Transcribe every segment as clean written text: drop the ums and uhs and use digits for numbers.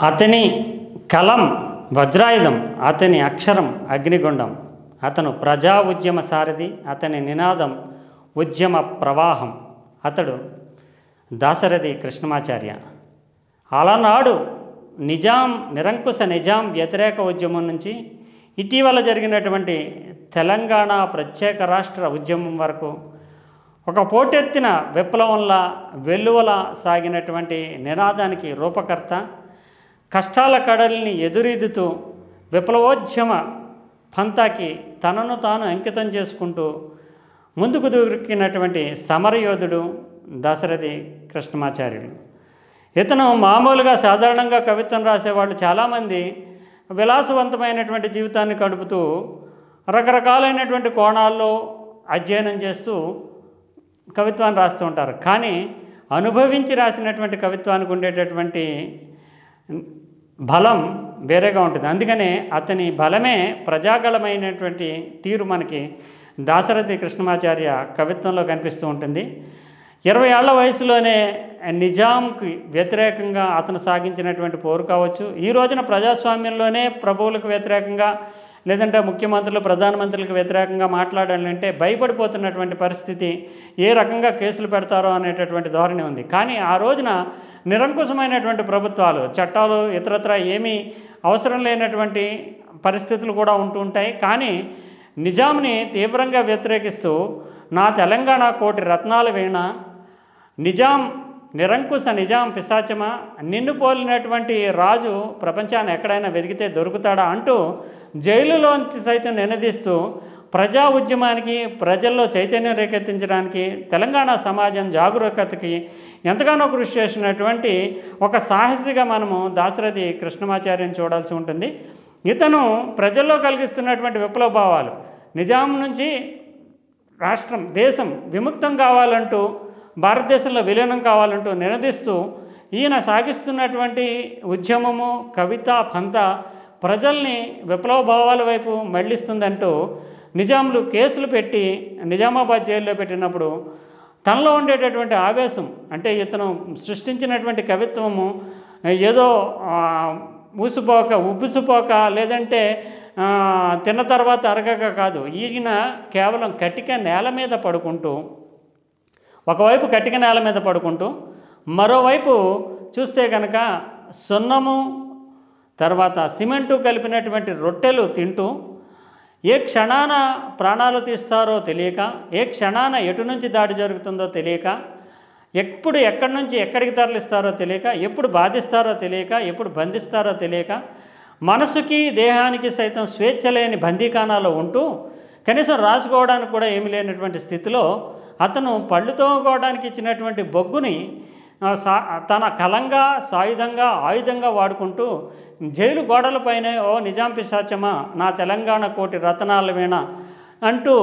అతని కలం వజ్రాయుధం, అతని అక్షరం అగ్నిగుండం, అతను ప్రజా ఉద్యమ సారథి, అతని నినాదం ఉద్యమ ప్రవాహం. అతడు దాశరథి కృష్ణమాచార్య. అలనాడు నిరంకుశ నిజాం వ్యతిరేక ఉద్యమం నుంచి ఇటీవల జరిగినటువంటి తెలంగాణ ప్రత్యేక రాష్ట్ర ఉద్యమం వరకు ఒక పోటెత్తిన విప్లవంలా వెల్లువలా సాగినటువంటి నినాదానికి రూపకర్త, కష్టాల కడలిని ఎదురీదుతూ విప్లవోద్యమ పంతాకి తనను తాను అంకితం చేసుకుంటూ ముందుకు దూకినటువంటి సమరయోధుడు దాశరథి కృష్ణమాచార్యులు. ఇతను మామూలుగా సాధారణంగా కవిత్వం రాసేవాళ్ళు చాలామంది విలాసవంతమైనటువంటి జీవితాన్ని గడుపుతూ రకరకాలైనటువంటి కోణాల్లో అధ్యయనం చేస్తూ కవిత్వాన్ని రాస్తూ ఉంటారు. కానీ అనుభవించి రాసినటువంటి కవిత్వానికి ఉండేటటువంటి బలం వేరేగా ఉంటుంది. అందుకనే అతని బలమే ప్రజాగళమైనటువంటి తీరు మనకి దాశరథి కృష్ణమాచార్య కవిత్వంలో కనిపిస్తూ ఉంటుంది. 20 ఏళ్ల వయసులోనే నిజాంకి వ్యతిరేకంగా అతను సాగించినటువంటి పోరు కావచ్చు, ఈ రోజున ప్రజాస్వామ్యంలోనే ప్రభువులకు వ్యతిరేకంగా లేదంటే ముఖ్యమంత్రులు ప్రధానమంత్రులకు వ్యతిరేకంగా మాట్లాడాలంటే భయపడిపోతున్నటువంటి పరిస్థితి, ఏ రకంగా కేసులు పెడతారో అనేటటువంటి ధోరణి ఉంది. కానీ ఆ రోజున నిరంకుశమైనటువంటి ప్రభుత్వాలు, చట్టాలు ఇతరత్ర ఏమీ అవసరం లేనటువంటి పరిస్థితులు కూడా ఉంటూ ఉంటాయి. కానీ నిజాంని తీవ్రంగా వ్యతిరేకిస్తూ నా తెలంగాణ కోటి రత్నాల వీణ, నిరంకుశ నిజాం పిశాచమా, నిన్ను పోలినటువంటి రాజు ప్రపంచాన్ని ఎక్కడైనా వెతికితే దొరుకుతాడా అంటూ జైలులోంచి సైతం నినదిస్తూ ప్రజా ఉద్యమానికి, ప్రజల్లో చైతన్యం రేకెత్తించడానికి, తెలంగాణ సమాజం జాగరూకతకి ఎంతగానో కృషి చేసినటువంటి ఒక సాహసిగా మనము దాశరథి కృష్ణమాచార్యని చూడాల్సి ఉంటుంది. ఇతను ప్రజల్లో కలిగిస్తున్నటువంటి విప్లవ భావాలు, నిజాం నుంచి రాష్ట్రం దేశం విముక్తం కావాలంటూ, భారతదేశంలో విలీనం కావాలంటూ నినదిస్తూ ఈయన సాగిస్తున్నటువంటి ఉద్యమము, కవిత పంత ప్రజల్ని విప్లవ భావాల వైపు మళ్లిస్తుందంటూ నిజాంలు కేసులు పెట్టి నిజామాబాద్ జైల్లో పెట్టినప్పుడు తనలో ఉండేటటువంటి ఆవేశం, అంటే ఇతను సృష్టించినటువంటి కవిత్వము ఏదో ఉబ్బిసిపోక లేదంటే తిన్న తర్వాత అరగక కాదు, ఈయన కేవలం కటిక నేల మీద పడుకుంటూ, ఒకవైపు కటిక నేల మీద పడుకుంటూ మరోవైపు చూస్తే కనుక సున్నము తర్వాత సిమెంటు కలిపినటువంటి రొట్టెలు తింటూ ఏ క్షణాన ప్రాణాలు తీస్తారో తెలియక, ఏ క్షణాన ఎటు నుంచి దాడి జరుగుతుందో తెలియక, ఎప్పుడు ఎక్కడి నుంచి ఎక్కడికి తరలిస్తారో తెలియక, ఎప్పుడు బాధిస్తారో తెలియక, ఎప్పుడు బంధిస్తారో తెలియక, మనసుకి దేహానికి సైతం స్వేచ్ఛ లేని బందీకానాలో ఉంటూ కనీసం రాసుకోవడానికి కూడా ఏమీ లేనటువంటి స్థితిలో అతను పళ్ళు తోముకోవడానికి ఇచ్చినటువంటి బొగ్గుని తన కలంగా, సాయుధంగా, ఆయుధంగా వాడుకుంటూ జైలు గోడలపైనే ఓ నిజాం పిశాచమా నా తెలంగాణ కోటి రతనాల వీణ అంటూ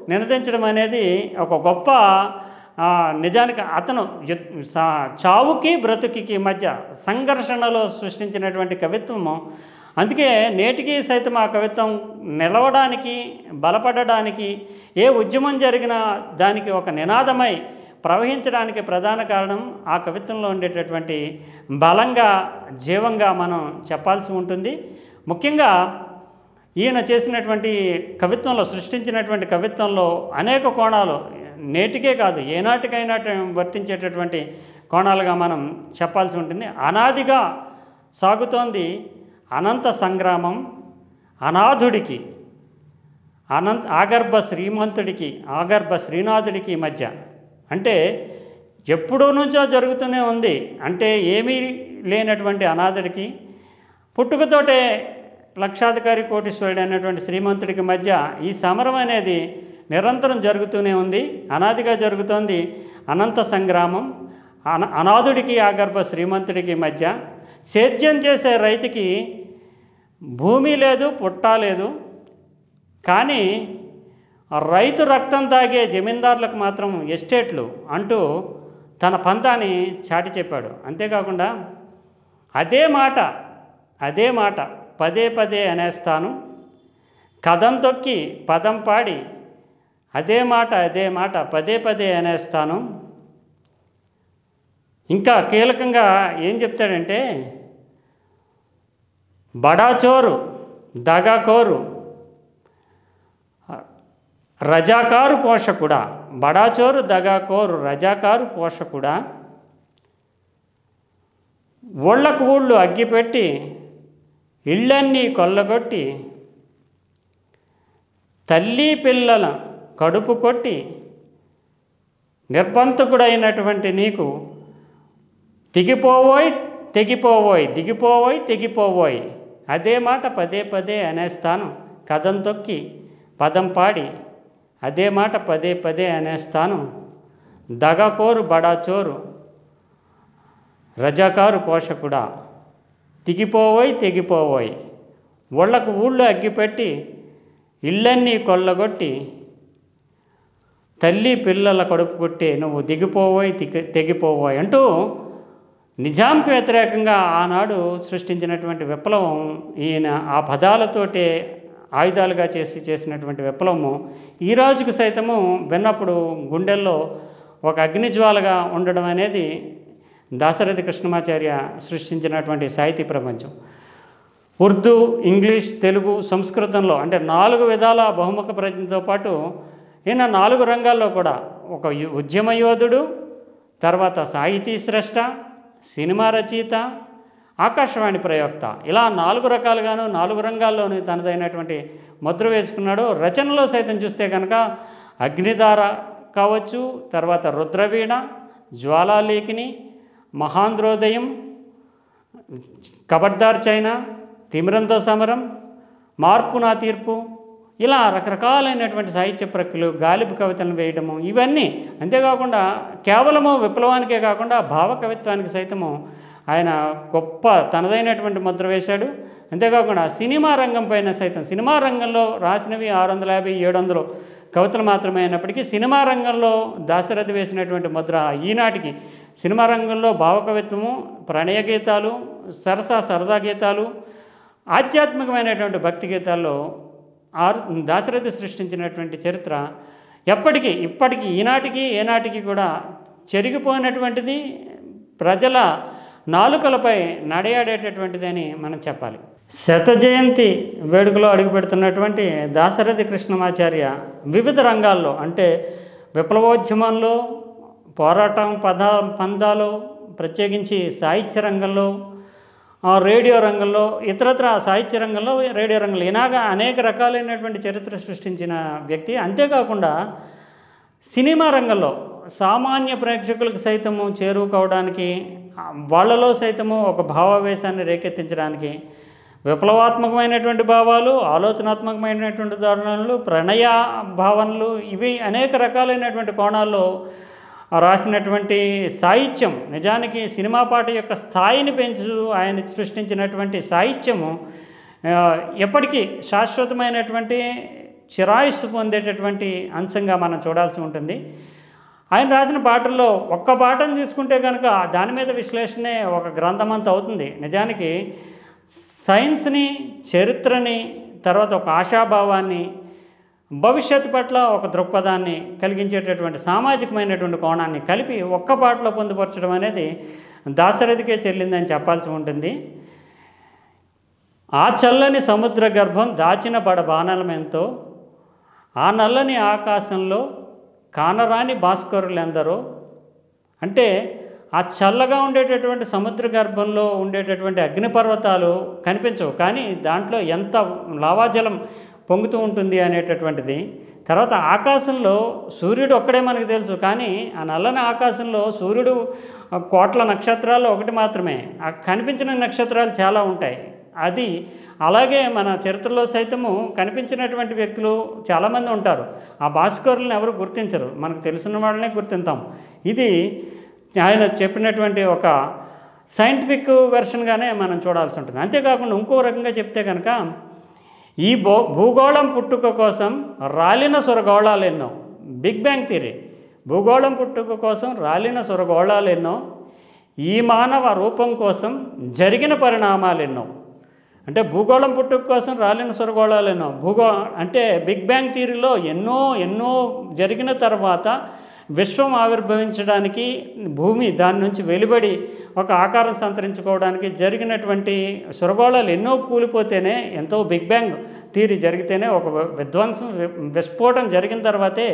నినదించడం అనేది ఒక గొప్ప, నిజానికి అతను చావుకి బ్రతుకికి మధ్య సంఘర్షణలో సృష్టించినటువంటి కవిత్వము. అందుకే నేటికి సైతం ఆ కవిత్వం నిలవడానికి, బలపడడానికి, ఏ ఉద్యమం జరిగినా దానికి ఒక నినాదమై ప్రవహించడానికి ప్రధాన కారణం ఆ కవిత్వంలో ఉండేటటువంటి బలంగా, జీవంగా మనం చెప్పాల్సి ఉంటుంది. ముఖ్యంగా ఈయన చేసినటువంటి కవిత్వంలో, సృష్టించినటువంటి కవిత్వంలో అనేక కోణాలు నేటికే కాదు ఏనాటికైనా వర్తించేటటువంటి కోణాలుగా మనం చెప్పాల్సి ఉంటుంది. అనాదిగా సాగుతోంది అనంత సంగ్రామం, అనాథుడికి, ఆగర్భ శ్రీమంతుడికి, ఆగర్భ శ్రీనాథుడికి మధ్య. అంటే ఎప్పుడూ నుంచో జరుగుతూనే ఉంది. అంటే ఏమీ లేనటువంటి అనాథుడికి, పుట్టుకతోటే లక్షాధికారి కోటీశ్వరుడు అనేటువంటి శ్రీమంతుడికి మధ్య ఈ సమరం అనేది నిరంతరం జరుగుతూనే ఉంది. అనాదిగా జరుగుతోంది అనంత సంగ్రామం. అనాథుడికి, ఆగర్భ శ్రీమంతుడికి మధ్య. సేద్యం చేసే రైతుకి భూమి లేదు, పుట్ట లేదు, కానీ రైతు రక్తం తాగే జమీందారులకు మాత్రం ఎస్టేట్లు అంటూ తన పంతాన్ని చాటి చెప్పాడు. అంతేకాకుండా అదే మాట పదే పదే అనేస్తాను, కథం తొక్కి పదం పాడి అదే మాట పదే పదే అనేస్తాను. ఇంకా కీలకంగా ఏం చెప్తాడంటే, బడాచోరు, దగాకోరు, రజాకారు పోషకుడా. బడాచోరు, దగాకోరు, రజాకారు పోషకుడా. ఊళ్ళకు ఊళ్ళు అగ్గిపెట్టి ఇళ్ళన్నీ కొల్లగొట్టి తల్లి పిల్లల కడుపు కొట్టి నిర్బంధకుడైనటువంటి నీకు తెగిపోవోయ్ తెగిపోవోయ్, దిగిపోవోయ్ తెగిపోవోయ్. అదే మాట పదే పదే అనేస్తాను కథం తొక్కి పదం పాడి. అదే మాట పదే పదే అనేస్తాను దగకోరు బడాచోరు రజాకారు పోషకుడా. తెగిపోవోయ్ తెగిపోవోయ్, ఊళ్ళకు ఊళ్ళు అగ్గిపెట్టి ఇళ్ళన్నీ కొల్లగొట్టి తల్లి పిల్లల కడుపు కొట్టి నువ్వు దిగిపోవోయ్ తెగిపోవోయ్ అంటూ నిజాంకి వ్యతిరేకంగా ఆనాడు సృష్టించినటువంటి విప్లవం, ఈయన ఆ పదాలతోటే ఆయుధాలుగా చేసినటువంటి విప్లవము ఈ రోజుకు సైతము విన్నప్పుడు గుండెల్లో ఒక అగ్నిజ్వాలగా ఉండడం అనేది దాశరథి కృష్ణమాచార్య సృష్టించినటువంటి సాహితీ ప్రపంచం. ఉర్దూ, ఇంగ్లీష్, తెలుగు, సంస్కృతంలో అంటే 4 విధాల బహుముఖ ప్రజ్ఞతో పాటు ఈయన 4 రంగాల్లో కూడా ఒక ఉద్యమ యోధుడు, తర్వాత సాహితీ స్రష్ట, సినిమా రచయిత, ఆకాశవాణి ప్రయోక్త, ఇలా 4 రకాలుగాను 4 రంగాల్లోనూ తనదైనటువంటి ముద్ర వేసుకున్నాడు. రచనలో సైతం చూస్తే కనుక అగ్నిధార కావచ్చు, తర్వాత రుద్రవీణ, జ్వాలాలేఖిని, మహాంధ్రోదయం, కబడ్దార్ చైనా, తిమిరంతో సమరం, మార్పు నా తీర్పు, ఇలా రకరకాలైనటువంటి సాహిత్య ప్రక్రియలు, గాలిబు కవితలను వేయడము, ఇవన్నీ. అంతేకాకుండా కేవలము విప్లవానికే కాకుండా భావ కవిత్వానికి సైతము ఆయన గొప్ప తనదైనటువంటి ముద్ర వేశాడు. అంతేకాకుండా సినిమా రంగం పైన సైతం, సినిమా రంగంలో రాసినవి 650, 700 కవితలు మాత్రమే అయినప్పటికీ సినిమా రంగంలో దాశరథి వేసినటువంటి ముద్ర ఈనాటికి సినిమా రంగంలో భావకవిత్వము, ప్రణయ గీతాలు, సరదా గీతాలు, ఆధ్యాత్మికమైనటువంటి భక్తి గీతాల్లో దాశరథి సృష్టించినటువంటి చరిత్ర ఇప్పటికీ ఈనాటికి ఏనాటికి కూడా చెరిగిపోయినటువంటిది, ప్రజల నాలుకలపై నడయాడేటటువంటిది అని మనం చెప్పాలి. శత జయంతి వేడుకలో అడుగుపెడుతున్నటువంటి దాశరథి కృష్ణమాచార్య వివిధ రంగాల్లో అంటే విప్లవోద్యమంలో, పోరాటం పందాలో, ప్రత్యేకించి సాహిత్య రంగంలో, రేడియో రంగంలో, ఇతరత్ర సాహిత్య రంగంలో, రేడియో రంగంలో ఇలాగా అనేక రకాలైనటువంటి చరిత్ర సృష్టించిన వ్యక్తి. అంతేకాకుండా సినిమా రంగంలో సామాన్య ప్రేక్షకులకు సైతము చేరువ కావడానికి, వాళ్ళలో సైతము ఒక భావావేశాన్ని రేకెత్తించడానికి విప్లవాత్మకమైనటువంటి భావాలు, ఆలోచనాత్మకమైనటువంటి ధోరణులు, ప్రణయ భావనలు, ఇవి అనేక రకాలైనటువంటి కోణాల్లో రాసినటువంటి సాహిత్యం. నిజానికి సినిమా పాట యొక్క స్థాయిని పెంచు ఆయన సృష్టించినటువంటి సాహిత్యము ఎప్పటికీ శాశ్వతమైనటువంటి చిరాయుస్సు పొందేటటువంటి అంశంగా మనం చూడాల్సి ఉంటుంది. ఆయన రాసిన పాటల్లో ఒక్క పాటను తీసుకుంటే కనుక దాని మీద విశ్లేషణే ఒక గ్రంథమంతా అవుతుంది. నిజానికి సైన్స్ని, చరిత్రని, తర్వాత ఒక ఆశాభావాన్ని, భవిష్యత్తు పట్ల ఒక దృక్పథాన్ని కలిగించేటటువంటి సామాజికమైనటువంటి కోణాన్ని కలిపి ఒక్క పాటలో పొందుపరచడం అనేది దాశరథికే చెల్లిందని చెప్పాల్సి ఉంటుంది. ఆ చల్లని సముద్ర గర్భం దాచిన బాణాలమెంతో, ఆ నల్లని ఆకాశంలో కానరాని భాస్కరులెందరో. అంటే ఆ చల్లగా ఉండేటటువంటి సముద్ర గర్భంలో ఉండేటటువంటి అగ్నిపర్వతాలు కనిపించవు, కానీ దాంట్లో ఎంత లావాజలం పొంగుతూ ఉంటుంది అనేటటువంటిది. తర్వాత ఆకాశంలో సూర్యుడు ఒక్కడే మనకు తెలుసు, కానీ ఆ నల్లని ఆకాశంలో సూర్యుడు కోట్ల నక్షత్రాల్లో ఒకటి మాత్రమే, ఆ కనిపించిన నక్షత్రాలు చాలా ఉంటాయి. అది అలాగే మన చరిత్రలో సైతము కనిపించినటువంటి వ్యక్తులు చాలామంది ఉంటారు. ఆ భాస్కరులను ఎవరు గుర్తించరు, మనకు తెలిసిన వాళ్ళనే గుర్తింతాం. ఇది ఆయన చెప్పినటువంటి ఒక సైంటిఫిక్ వెర్షన్గానే మనం చూడాల్సి ఉంటుంది. అంతేకాకుండా ఇంకో రకంగా చెప్తే కనుక ఈ భూగోళం పుట్టుక కోసం రాలిన సురగోళాలు ఎన్నో, బిగ్ బ్యాంగ్ థియరీ, భూగోళం పుట్టుక కోసం రాలిన సురగోళాలు ఎన్నో, ఈ మానవ రూపం కోసం జరిగిన పరిణామాలు ఎన్నో. అంటే భూగోళం పుట్టుక కోసం రాలిన సురగోళాలు ఎన్నో, అంటే బిగ్ బ్యాంగ్ థియరీలో ఎన్నో జరిగిన తర్వాత విశ్వం ఆవిర్భవించడానికి భూమి దాని నుంచి వెలువడి ఒక ఆకారం సంతరించుకోవడానికి జరిగినటువంటి సురగోళాలు ఎన్నో కూలిపోతేనే, ఎంతో బిగ్ బ్యాంగ్ థియరీ జరిగితేనే, ఒక విధ్వంసం విస్ఫోటం జరిగిన తర్వాతే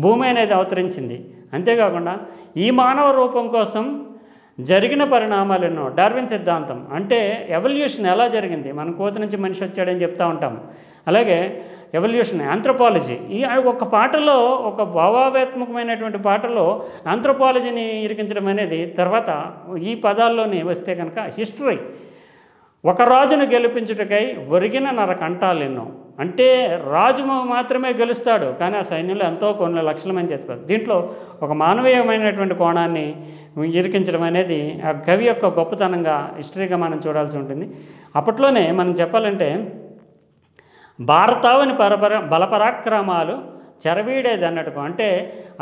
భూమి అనేది అవతరించింది. అంతేకాకుండా ఈ మానవ రూపం కోసం జరిగిన పరిణామాలు ఎన్నో. డార్విన్ సిద్ధాంతం అంటే ఎవల్యూషన్ ఎలా జరిగింది, మన కోతి నుంచి మనిషి వచ్చాడని చెప్తూ ఉంటాము. అలాగే ఎవల్యూషన్, ఆంథ్రోపాలజీ, ఈ ఒక పాటలో, ఒక భావాత్మకమైనటువంటి పాటలో ఆంథ్రోపాలజీని ఇరికించడం అనేది తర్వాత ఈ పదాల్లోనే వస్తే కనుక హిస్టరీ. ఒక రాజును గెలిపించుటకై ఒరిగిన నరకంటాలు ఎన్నో. అంటే రాజు మాత్రమే గెలుస్తాడు, కానీ ఆ సైన్యంలో ఎంతో కొన్ని లక్షల మంది చెప్తారు. దీంట్లో ఒక మానవీయమైనటువంటి కోణాన్ని ఇరికించడం అనేది ఆ కవి యొక్క గొప్పతనంగా, హిస్టరీగా మనం చూడాల్సి ఉంటుంది. అప్పట్లోనే మనం చెప్పాలంటే భారతావని బలపరాక్రమాలు చెరవీడేది అన్నట్టుగా. అంటే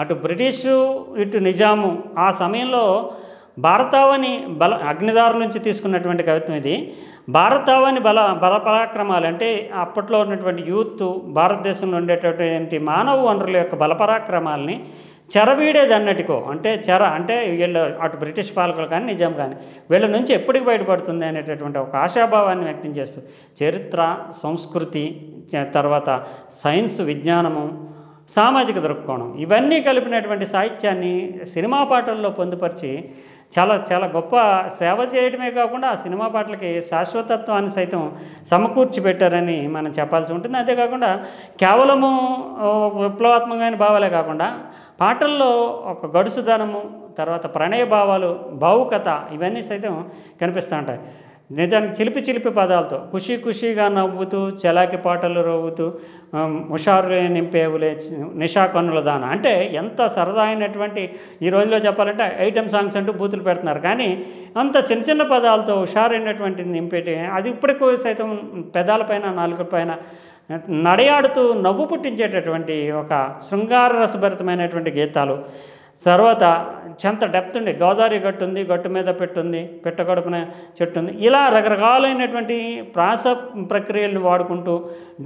అటు బ్రిటిషు ఇటు నిజాము ఆ సమయంలో భారతావని అగ్నిదారు నుంచి తీసుకున్నటువంటి కవిత్వం ఇది. భారతావని బలపరాక్రమాలు అంటే అప్పట్లో ఉన్నటువంటి యూత్, భారతదేశంలో ఉండేటటువంటి మానవ వనరుల యొక్క బలపరాక్రమాలని చెరవీడేది అన్నట్టుకో. అంటే అంటే వీళ్ళు అటు బ్రిటిష్ పాలకులు కానీ నిజాం కానీ వీళ్ళ నుంచి ఎప్పటికి బయటపడుతుంది అనేటటువంటి ఒక ఆశాభావాన్ని వ్యక్తం చేస్తూ చరిత్ర, సంస్కృతి, తర్వాత సైన్స్, విజ్ఞానము, సామాజిక దృక్కోణం ఇవన్నీ కలిపినటువంటి సాహిత్యాన్ని సినిమా పాటల్లో పొందుపరిచి చాలా చాలా గొప్ప సేవ చేయడమే కాకుండా ఆ సినిమా పాటలకి శాశ్వతత్వాన్ని సైతం సమకూర్చి పెట్టారని మనం చెప్పాల్సి ఉంటుంది. అంతేకాకుండా కేవలము విప్లవాత్మకమైన భావాలే కాకుండా పాటల్లో ఒక గడుసుదనము, తర్వాత ప్రణయ భావాలు, భావుకత ఇవన్నీ సైతం కనిపిస్తూ ఉంటాయి. నిజానికి చిలిపి చిలిపి పదాలతో ఖుషీ ఖుషీగా నవ్వుతూ, చలాకి పాటలు రోవుతూ, హుషారు నింపేవులే నిషా కన్నుల దాన. అంటే ఎంత సరదా అయినటువంటి, ఈ రోజులో చెప్పాలంటే ఐటమ్ సాంగ్స్ అంటూ బూతులు పెడుతున్నారు, కానీ అంత చిన్న చిన్న పదాలతో హుషారైనటువంటి నింపేటి అది ఇప్పటికూ సైతం పెదాలపైన, నాలుకపైన నడయాడుతూ నవ్వు పుట్టించేటటువంటి ఒక శృంగార రసభరితమైనటువంటి గీతాలు. తర్వాత చెంత డెప్త్ ఉంది. గోదావరి గట్టు ఉంది, గట్టు మీద పెట్టుంది, పెట్టగడుపున చెట్టు ఉంది. ఇలా రకరకాలైనటువంటి ప్రాస ప్రక్రియలను వాడుకుంటూ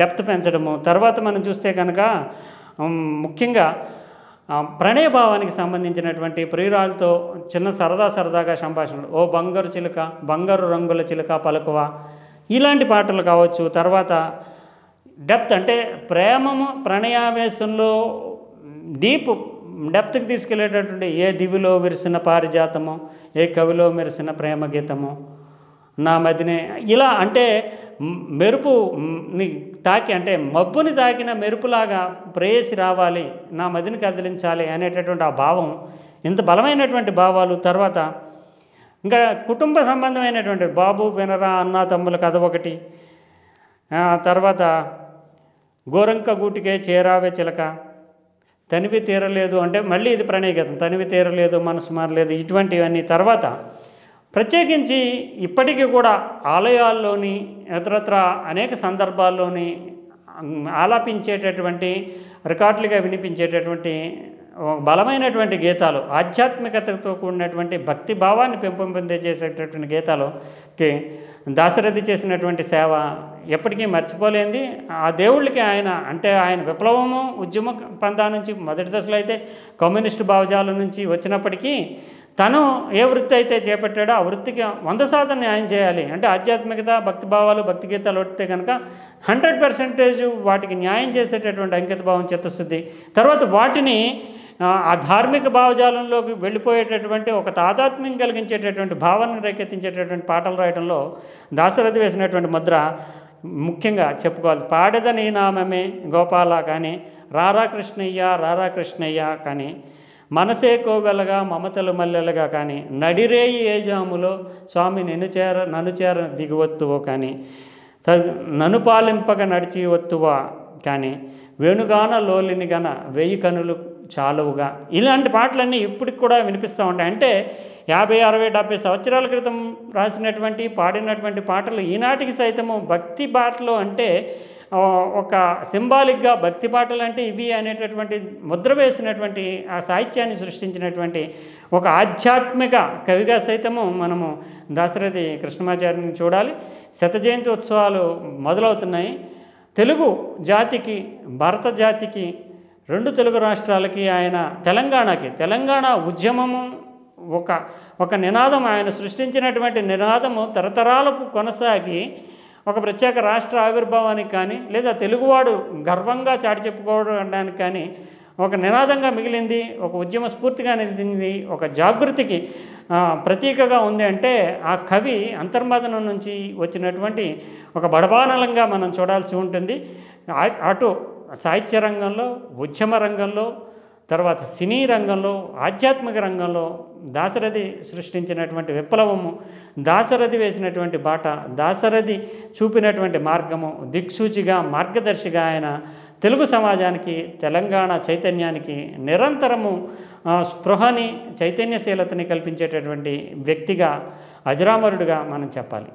డెప్త్ పెంచడము. తర్వాత మనం చూస్తే కనుక ముఖ్యంగా ప్రణయభావానికి సంబంధించినటువంటి ప్రియురాలతో చిన్న సరదాగా సంభాషణలు. ఓ బంగారు చిలుక, బంగారు రంగుల చిలుక పలుకువ, ఇలాంటి పాటలు కావచ్చు. తర్వాత డెప్త్ అంటే ప్రేమము, ప్రణయావేశంలో డీప్ డెప్త్కి తీసుకెళ్ళేటటువంటి ఏ దివిలో విరిసిన పారిజాతము, ఏ కవిలో మెరిసిన ప్రేమ గీతము, నా మదినే, ఇలా అంటే మెరుపుని తాకి, అంటే మబ్బుని తాకిన మెరుపులాగా ప్రేయసి రావాలి, నా మదిని కదిలించాలి అనేటటువంటి ఆ భావం, ఇంత బలమైనటువంటి భావాలు. తర్వాత ఇంకా కుటుంబ సంబంధమైనటువంటి బాబు వినరా అన్నా తమ్ముల కథ ఒకటి. తర్వాత గోరంక గూటికే చేరావే చిలక, తనివి తీరలేదు, అంటే మళ్ళీ ఇది ప్రణయగీతం, తనివి తీరలేదు మనసు మారలేదు, ఇటువంటివన్నీ. తర్వాత ప్రత్యేకించి ఇప్పటికీ కూడా ఆలయాల్లోని ఇతరత్ర అనేక సందర్భాల్లోని ఆలాపించేటటువంటి, రికార్డులుగా వినిపించేటటువంటి బలమైనటువంటి గీతాలు, ఆధ్యాత్మికతతో కూడినటువంటి భక్తి భావాన్ని పెంపొందించేసేటటువంటి గీతాలుకి దాశరథి చేసినటువంటి సేవ ఎప్పటికీ మర్చిపోలేంది. ఆ దేవుళ్ళకి ఆయన, అంటే ఆయన విప్లవము ఉద్యమ పంథా నుంచి మొదటి దశలో అయితే కమ్యూనిస్టు భావజాలం నుంచి వచ్చినప్పటికీ తను ఏ వృత్తి అయితే చేపట్టాడో ఆ వృత్తికి 100% న్యాయం చేయాలి. అంటే ఆధ్యాత్మికత, భక్తి భావాలు, భక్తి గీతాలు వస్తే కనుక 100% వాటికి న్యాయం చేసేటటువంటి అంకిత భావం, చిత్తశుద్ధి, తర్వాత వాటిని ఆ ధార్మిక భావజాలంలోకి వెళ్ళిపోయేటటువంటి ఒక తాదాత్మ్యం కలిగించేటటువంటి భావనను రేకెత్తించేటటువంటి పాటలు రాయడంలో దాశరథి వేసినటువంటి ముద్ర ముఖ్యంగా చెప్పుకోవాలి. పాడెదని నామమే గోపాల కానీ, రారా కృష్ణయ్య కానీ, మనసే కోవెలగా మమతలు మల్లెలుగా కానీ, నడిరేయి ఏజాములో స్వామి నన్ను చేర దిగువత్తువో కానీ, నన్ను పాలింపగా నడిచి వత్తువా కానీ, వేణుగాన లోలిని గన 1000 కనులు చాలువుగా, ఇలాంటి పాటలన్నీ ఇప్పటికి కూడా వినిపిస్తూ ఉంటాయి. అంటే 50, 60, 70 సంవత్సరాల క్రితం రాసినటువంటి, పాడినటువంటి పాటలు ఈనాటికి సైతము భక్తి పాటలు, అంటే ఒక సింబాలిక్గా భక్తి పాటలు అంటే ఇవి అనేటటువంటి ముద్ర వేసినటువంటి ఆ సాహిత్యాన్ని సృష్టించినటువంటి ఒక ఆధ్యాత్మిక కవిగా సైతము మనము దాశరథి కృష్ణమాచార్యని చూడాలి. శత జయంతి ఉత్సవాలు మొదలవుతున్నాయి. తెలుగు జాతికి, భారత జాతికి 2 తెలుగు రాష్ట్రాలకి ఆయన తెలంగాణ ఉద్యమము ఒక నినాదం, ఆయన సృష్టించినటువంటి నినాదము తరతరాలకు కొనసాగి ఒక ప్రత్యేక రాష్ట్ర ఆవిర్భావానికి కానీ లేదా తెలుగువాడు గర్వంగా చాటి చెప్పుకోవడానికి కానీ ఒక నినాదంగా మిగిలింది, ఒక ఉద్యమ స్ఫూర్తిగా నిలిచింది, ఒక జాగృతికి ప్రతీకగా ఉంది అంటే ఆ కవి అంతర్మథనం నుంచి వచ్చినటువంటి ఒక బడబానలంగా మనం చూడాల్సి ఉంటుంది. అటు సాహిత్య రంగంలో, ఉద్యమ రంగంలో, తర్వాత సినీ రంగంలో, ఆధ్యాత్మిక రంగంలో దాశరథి సృష్టించినటువంటి విప్లవము, దాశరథి వేసినటువంటి బాట, దాశరథి చూపినటువంటి మార్గము, దిక్సూచిగా మార్గదర్శిగా ఆయన తెలుగు సమాజానికి, తెలంగాణ చైతన్యానికి నిరంతరము స్పృహని, చైతన్యశీలతని కల్పించేటటువంటి వ్యక్తిగా, అజరామరుడుగా మనం చెప్పాలి.